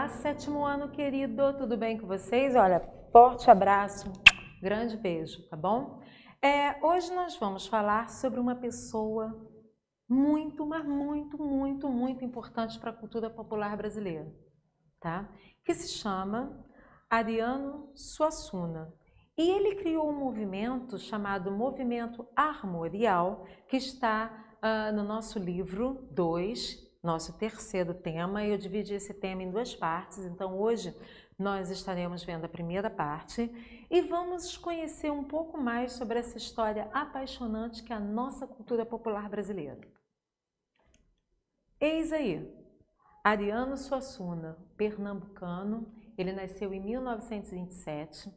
Olá, sétimo ano querido, tudo bem com vocês? Olha, forte abraço, grande beijo, tá bom? Hoje nós vamos falar sobre uma pessoa muito, mas muito importante para a cultura popular brasileira, tá? Que se chama Ariano Suassuna. E ele criou um movimento chamado Movimento Armorial, que está no nosso livro 2, nosso terceiro tema. Eu dividi esse tema em duas partes, então hoje nós estaremos vendo a primeira parte e vamos conhecer um pouco mais sobre essa história apaixonante que é a nossa cultura popular brasileira. Eis aí, Ariano Suassuna, pernambucano, ele nasceu em 1927,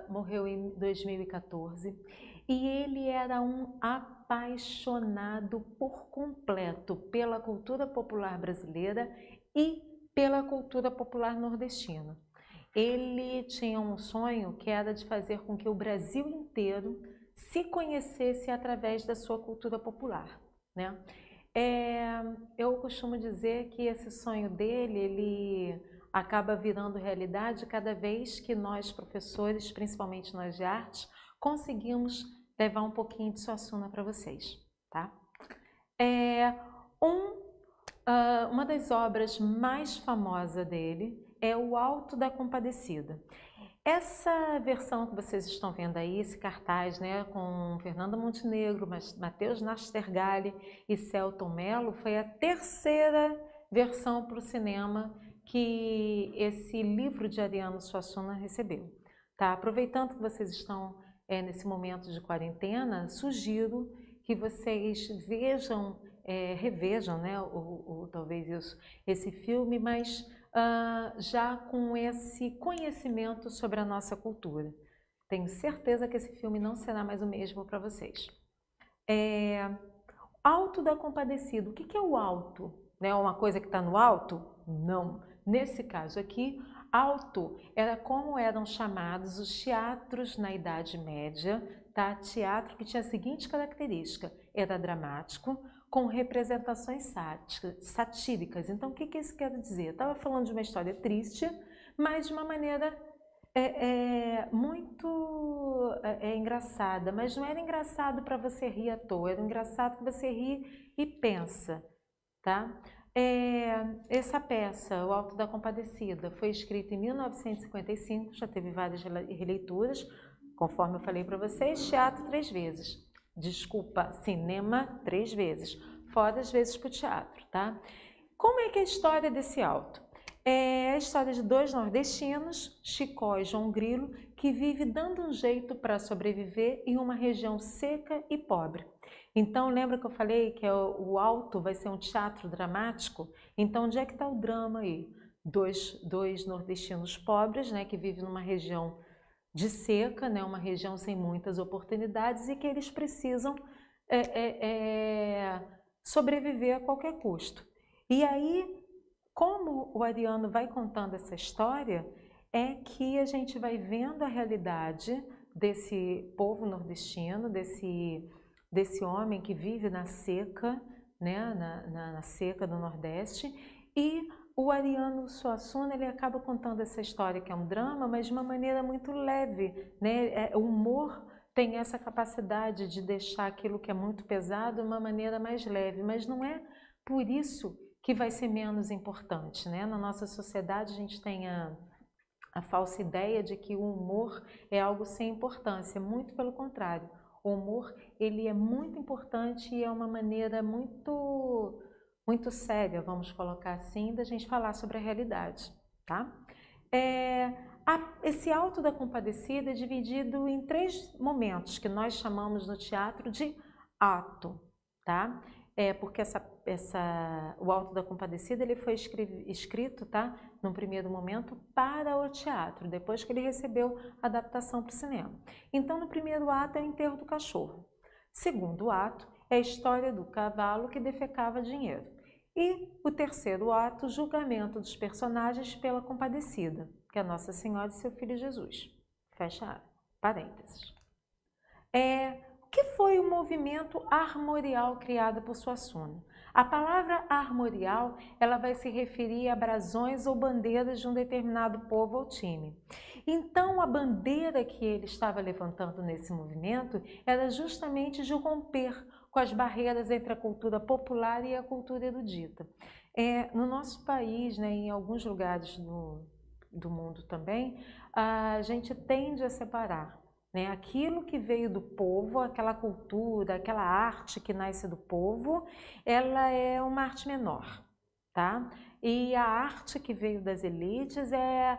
morreu em 2014, e ele era um apaixonado por completo pela cultura popular brasileira e pela cultura popular nordestina. Ele tinha um sonho que era de fazer com que o Brasil inteiro se conhecesse através da sua cultura popular, né? Eu costumo dizer que esse sonho dele, ele acaba virando realidade cada vez que nós, professores, principalmente nós de arte, conseguimos levar um pouquinho de Suassuna para vocês, tá? Uma das obras mais famosas dele é o Alto da Compadecida. Essa versão que vocês estão vendo aí, esse cartaz, né, com Fernanda Montenegro, Matheus Nastergalli e Selton Mello, foi a terceira versão para o cinema que esse livro de Ariano Suassuna recebeu. Tá? Aproveitando que vocês estão nesse momento de quarentena, sugiro que vocês vejam, revejam, né, talvez esse filme, mas já com esse conhecimento sobre a nossa cultura. Tenho certeza que esse filme não será mais o mesmo para vocês. Alto da Compadecida. O que é o alto? É uma coisa que está no alto? Não. Nesse caso aqui, alto era como eram chamados os teatros na Idade Média, tá? Teatro que tinha a seguinte característica: era dramático, com representações satíricas. Então, o que isso quer dizer? Eu estava falando de uma história triste, mas de uma maneira muito engraçada. Mas não era engraçado para você rir à toa, era engraçado que você ri e pensa, tá? Essa peça, O Alto da Compadecida, foi escrita em 1955, já teve várias releituras, conforme eu falei para vocês, teatro 3 vezes. Desculpa, cinema 3 vezes, fora as vezes para o teatro, tá? Como é que é a história desse alto? É a história de 2 nordestinos, Chicó e João Grilo, que vivem dando um jeito para sobreviver em uma região seca e pobre. Então, lembra que eu falei que o alto vai ser um teatro dramático? Então, onde é que está o drama aí? Dois nordestinos pobres, né, que vivem numa região de seca, né, uma região sem muitas oportunidades e que eles precisam sobreviver a qualquer custo. E aí, como o Ariano vai contando essa história, é que a gente vai vendo a realidade desse povo nordestino, desse homem que vive na seca, né, na seca do Nordeste, e o Ariano Suassuna, ele acaba contando essa história que é um drama, mas de uma maneira muito leve, né? O humor tem essa capacidade de deixar aquilo que é muito pesado de uma maneira mais leve, mas não é por isso que vai ser menos importante, né? Na nossa sociedade a gente tem a falsa ideia de que o humor é algo sem importância, muito pelo contrário. O humor, ele é muito importante e é uma maneira muito séria, vamos colocar assim, da gente falar sobre a realidade, tá? Esse Alto da Compadecida é dividido em 3 momentos que nós chamamos no teatro de ato, tá? Porque o Alto da Compadecida ele foi escrito, tá, num primeiro momento para o teatro, depois que ele recebeu a adaptação para o cinema. Então, no primeiro ato é o enterro do cachorro. Segundo ato é a história do cavalo que defecava dinheiro. E o terceiro ato, o julgamento dos personagens pela Compadecida, que é Nossa Senhora e seu Filho Jesus. Fecha parênteses. O que foi o movimento armorial criado por Suassuna? A palavra armorial, ela vai se referir a brasões ou bandeiras de um determinado povo ou time. Então, a bandeira que ele estava levantando nesse movimento era justamente de romper com as barreiras entre a cultura popular e a cultura erudita. No nosso país, né, em alguns lugares do mundo também, a gente tende a separar, né, aquilo que veio do povo, aquela cultura, aquela arte que nasce do povo, ela é uma arte menor, tá? E a arte que veio das elites é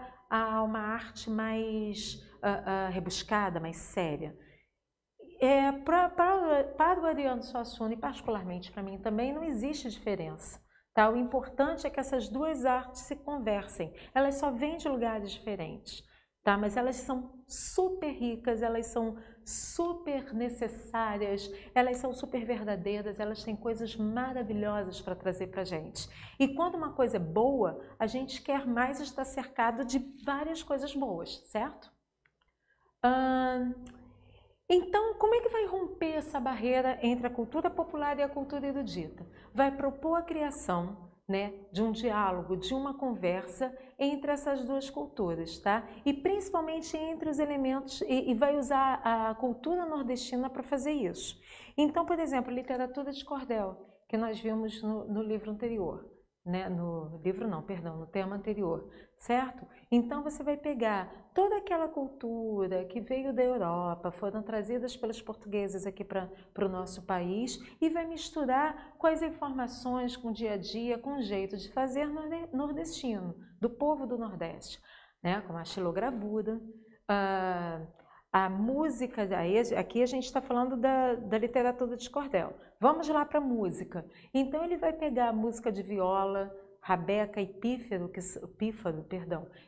uma arte mais rebuscada, mais séria. Para o Ariano Suassuna, e particularmente para mim também, não existe diferença. Tá? O importante é que essas duas artes se conversem. Elas só vêm de lugares diferentes, tá? Mas elas são super ricas, elas são super necessárias, elas são super verdadeiras, elas têm coisas maravilhosas para trazer para a gente. E quando uma coisa é boa, a gente quer mais estar cercado de várias coisas boas, certo? Então, como é que vai romper essa barreira entre a cultura popular e a cultura erudita? Vai propor a criação, né, de um diálogo, de uma conversa entre essas duas culturas, tá? E principalmente entre os elementos, e vai usar a cultura nordestina para fazer isso. Então, por exemplo, literatura de cordel, que nós vimos no livro anterior. Né, no tema anterior, certo? Então você vai pegar toda aquela cultura que veio da Europa, foram trazidas pelos portugueses aqui para o nosso país e vai misturar com as informações, com o dia a dia, com o jeito de fazer nordestino, do povo do Nordeste, né? Como a xilogravura, a música, aqui a gente está falando da literatura de cordel. Vamos lá para a música. Então ele vai pegar a música de viola, rabeca e pífaro,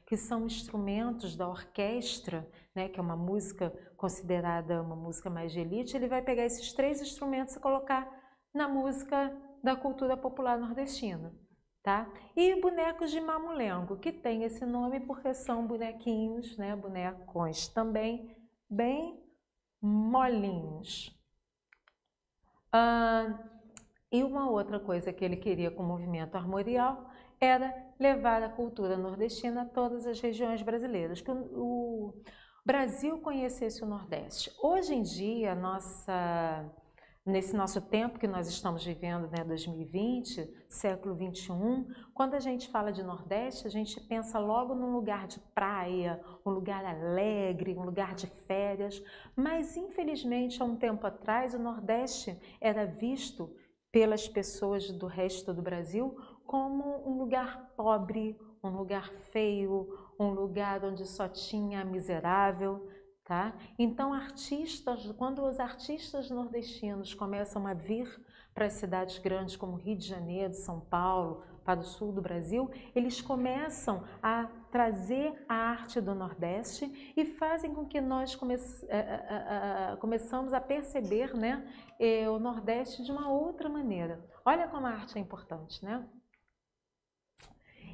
que são instrumentos da orquestra, né, que é uma música considerada uma música mais de elite. Ele vai pegar esses três instrumentos e colocar na música da cultura popular nordestina. Tá? E bonecos de mamulengo, que tem esse nome porque são bonequinhos, né, bonecões também, bem molinhos. E uma outra coisa que ele queria com o movimento armorial era levar a cultura nordestina a todas as regiões brasileiras, que o Brasil conhecesse o Nordeste. Hoje em dia, nesse nosso tempo que nós estamos vivendo, né, 2020, século 21, quando a gente fala de Nordeste, a gente pensa logo num lugar de praia, um lugar alegre, um lugar de férias, mas infelizmente há um tempo atrás o Nordeste era visto pelas pessoas do resto do Brasil como um lugar pobre, um lugar feio, um lugar onde só tinha miserável. Tá? Então, quando os artistas nordestinos começam a vir para as cidades grandes como Rio de Janeiro, São Paulo, para o sul do Brasil, eles começam a trazer a arte do Nordeste e fazem com que nós começamos a perceber, né, o Nordeste de uma outra maneira. Olha como a arte é importante, né?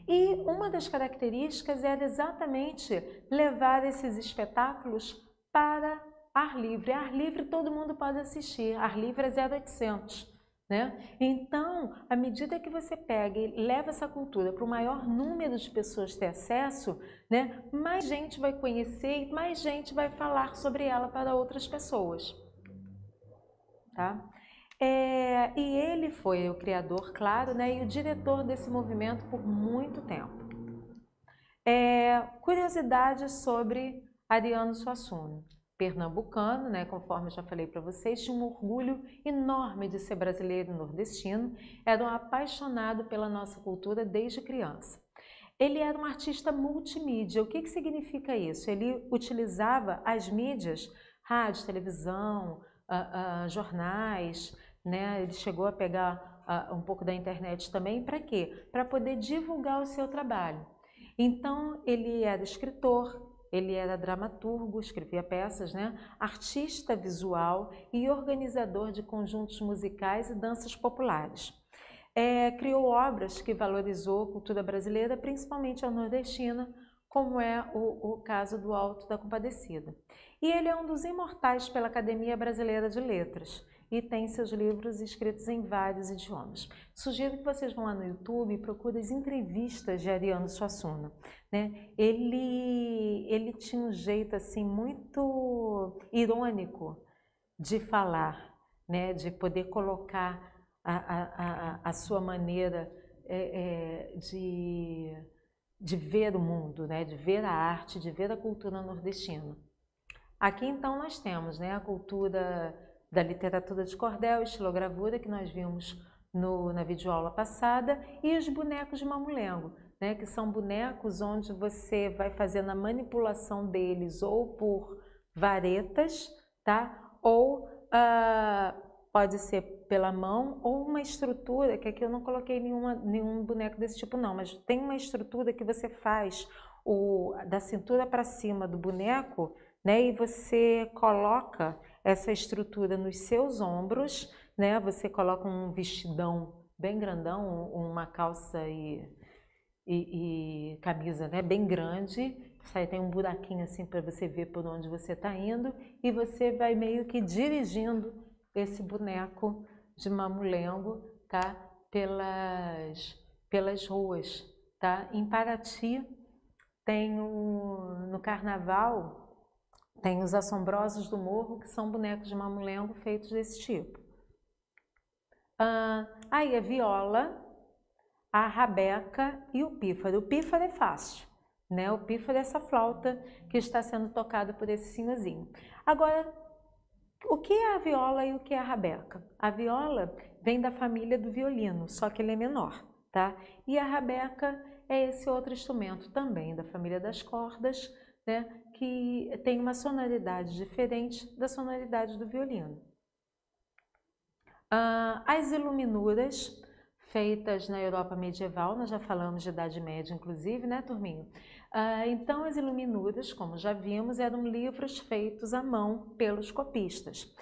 E uma das características era exatamente levar esses espetáculos para ar livre. Ar livre todo mundo pode assistir, ar livre é 0800. Né? Então, à medida que você pega e leva essa cultura para o maior número de pessoas ter acesso, né, mais gente vai conhecer e mais gente vai falar sobre ela para outras pessoas. Tá? E ele foi o criador, claro, né, e o diretor desse movimento por muito tempo. Curiosidade sobre Ariano Suassuna. Pernambucano, né, conforme eu já falei para vocês, tinha um orgulho enorme de ser brasileiro e nordestino, era um apaixonado pela nossa cultura desde criança. Ele era um artista multimídia. O que significa isso? Ele utilizava as mídias, rádio, televisão, jornais, né? Ele chegou a pegar um pouco da internet também, para quê? Para poder divulgar o seu trabalho. Então, ele era escritor, ele era dramaturgo, escrevia peças, né? Artista visual e organizador de conjuntos musicais e danças populares. Criou obras que valorizou a cultura brasileira, principalmente a nordestina, como é o caso do Alto da Compadecida. E ele é um dos imortais pela Academia Brasileira de Letras. e tem seus livros escritos em vários idiomas. Sugiro que vocês vão lá no YouTube e procurem as entrevistas de Ariano Suassuna, né? Ele tinha um jeito assim muito irônico de falar, né? De poder colocar a sua maneira de ver o mundo, né? De ver a arte, de ver a cultura nordestina. Aqui então nós temos, né, a cultura da literatura de cordel, estilogravura, que nós vimos na videoaula passada, e os bonecos de mamulengo, né, que são bonecos onde você vai fazendo a manipulação deles ou por varetas, tá? Ou pode ser pela mão, ou uma estrutura, que aqui eu não coloquei nenhum boneco desse tipo não, mas tem uma estrutura que você faz da cintura para cima do boneco, né, e você coloca essa estrutura nos seus ombros, né, você coloca um vestidão bem grandão, uma calça e camisa, né, bem grande, aí tem um buraquinho assim para você ver por onde você está indo, e você vai meio que dirigindo esse boneco de mamulengo, tá, pelas ruas, tá? Em Paraty tem no carnaval tem os Assombrosos do Morro, que são bonecos de mamulengo feitos desse tipo. Aí a viola, a rabeca e o pífaro. O pífaro é fácil, né? O pífaro é essa flauta que está sendo tocada por esse senhorzinho. Agora, o que é a viola e o que é a rabeca? A viola vem da família do violino, só que ele é menor, tá? E a rabeca é esse outro instrumento também da família das cordas, né, que tem uma sonoridade diferente da sonoridade do violino. As iluminuras, feitas na Europa medieval, nós já falamos de Idade Média, inclusive, né, turminha? Então, as iluminuras, como já vimos, eram livros feitos à mão pelos copistas.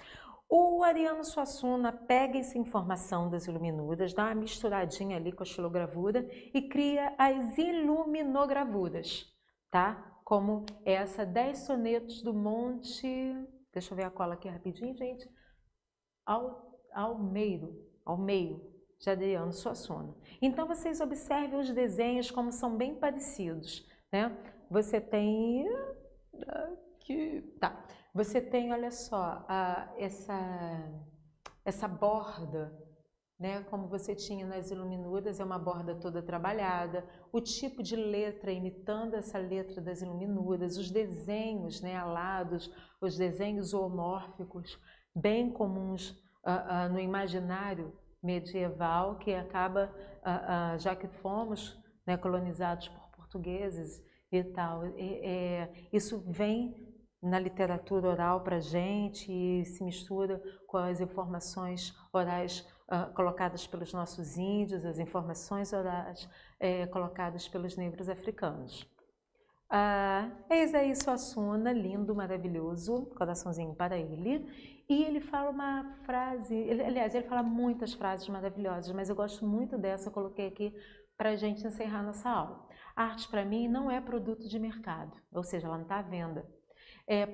O Ariano Suassuna pega essa informação das iluminuras, dá uma misturadinha ali com a estilogravura e cria as iluminogravuras, tá? Como essa 10 sonetos do Monte... Deixa eu ver a cola aqui rapidinho, gente. Almeiro, de Ariano Suassuna. Então, vocês observem os desenhos como são bem parecidos, né? Você tem... aqui, tá. Você tem, olha só, essa borda, né, como você tinha nas iluminuras, é uma borda toda trabalhada, o tipo de letra imitando essa letra das iluminuras, os desenhos, né, alados, os desenhos zoomórficos, bem comuns no imaginário medieval, que acaba, já que fomos, né, colonizados por portugueses e tal, isso vem na literatura oral para a gente e se mistura com as informações orais colocadas pelos nossos índios, as informações orais colocadas pelos negros africanos. Eis aí Suassuna, lindo, maravilhoso, coraçãozinho para ele. E ele fala uma frase, aliás, ele fala muitas frases maravilhosas, mas eu gosto muito dessa, eu coloquei aqui para a gente encerrar nossa aula. A arte para mim não é produto de mercado, ou seja, ela não está à venda.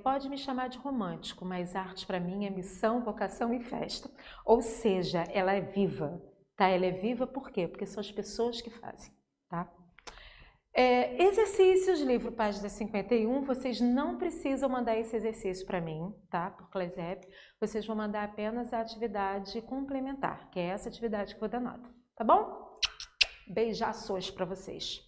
Pode me chamar de romântico, mas arte para mim é missão, vocação e festa. Ou seja, ela é viva, tá? Ela é viva por quê? Porque são as pessoas que fazem, tá? Exercícios, livro página 51, vocês não precisam mandar esse exercício para mim, tá? Por Clesep, vocês vão mandar apenas a atividade complementar, que é essa atividade que eu vou dar nota, tá bom? Beijaços para vocês.